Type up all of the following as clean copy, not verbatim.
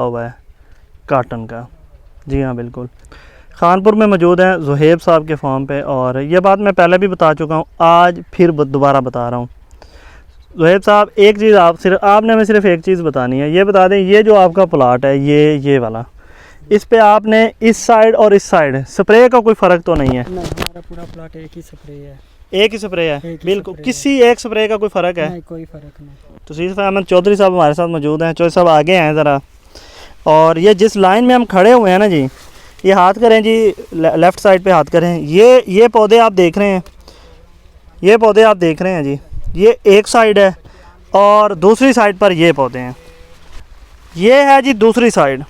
हुआ है काटन का। जी हाँ बिल्कुल, खानपुर में मौजूद हैं ज़ुहैब साहब के फार्म पे, और ये बात मैं पहले भी बता चुका हूँ, आज फिर दोबारा बता रहा हूँ। ज़ुहैब साहब एक चीज़ आपने हमें सिर्फ एक चीज़ बतानी है, ये बता दें, ये जो आपका प्लाट है ये वाला, इस पे आपने इस साइड और इस साइड स्प्रे का कोई फ़र्क तो नहीं है? नहीं, हमारा पूरा प्लाट एक ही स्प्रे है। एक ही स्प्रे है बिल्कुल, किसी एक स्प्रे का कोई फ़र्क है? नहीं, कोई फ़र्क नहीं। तौसीफ़ अहमद चौधरी साहब हमारे साथ मौजूद हैं। चौधरी साहब आगे हैं ज़रा, और ये जिस लाइन में हम खड़े हुए हैं ना जी, ये हाथ करें जी, लेफ़्ट साइड पे हाथ करें, ये पौधे आप देख रहे हैं, ये पौधे आप देख रहे हैं जी, ये एक साइड है और दूसरी साइड पर ये पौधे हैं, ये है जी दूसरी साइड।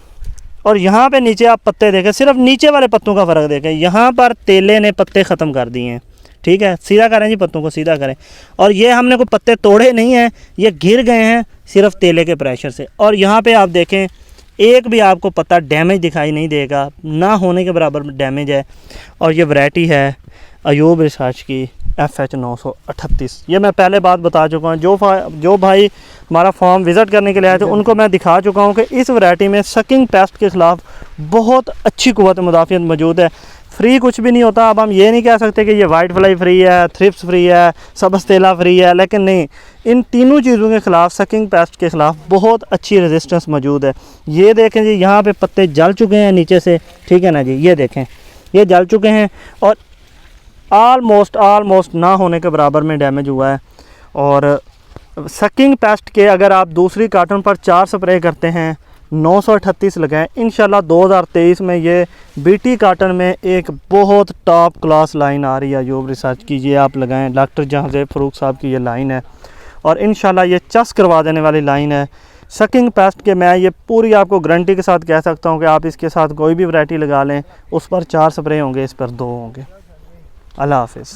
और यहाँ पे नीचे आप पत्ते देखें, सिर्फ नीचे वाले पत्तों का फ़र्क देखें, यहाँ पर तेले ने पत्ते ख़त्म कर दिए हैं। ठीक है, सीधा करें जी, पत्तों को सीधा करें। और ये हमने कोई पत्ते तोड़े नहीं हैं, ये गिर गए हैं सिर्फ तेले के प्रेशर से। और यहाँ पे आप देखें, एक भी आपको पत्ता डैमेज दिखाई नहीं देगा, ना होने के बराबर डैमेज है। और ये वैरायटी है अयूब रिसर्च की FH 938। ये मैं पहले बात बता चुका हूँ, जो भाई हमारा फार्म विज़िट करने के लिए आए थे उनको मैं दिखा चुका हूँ कि इस वैरायटी में सकिंग पेस्ट के ख़िलाफ़ बहुत अच्छी क़ुव्वत मुदाफ़ियत मौजूद है। फ्री कुछ भी नहीं होता। अब हम ये नहीं कह सकते कि ये वाइट फ्लाई फ्री है, थ्रिप्स फ्री है, सब्ज़ तेला फ्री है, लेकिन नहीं, इन तीनों चीज़ों के ख़िलाफ़, सकिंग पेस्ट के ख़िलाफ़ बहुत अच्छी रेजिस्टेंस मौजूद है। ये देखें जी, यहाँ पे पत्ते जल चुके हैं नीचे से, ठीक है ना जी, ये देखें, ये जल चुके हैं और आलमोस्ट ना होने के बराबर में डैमेज हुआ है। और सकिंग पेस्ट के अगर आप दूसरी कार्टन पर 4 स्प्रे करते हैं, 938 लगाएं, इंशाल्लाह 2023 में ये BT कार्टन में एक बहुत टॉप क्लास लाइन आ रही है अयूब रिसर्च की। ये आप लगाएं, डॉक्टर जहांज़ेब फ़ारूक साहब की ये लाइन है और इंशाल्लाह ये चस करवा देने वाली लाइन है। सकिंग पेस्ट के मैं ये पूरी आपको गारंटी के साथ कह सकता हूँ कि आप इसके साथ कोई भी वैरायटी लगा लें, उस पर 4 स्प्रे होंगे, इस पर 2 होंगे। अल्लाह हाफ़िज़।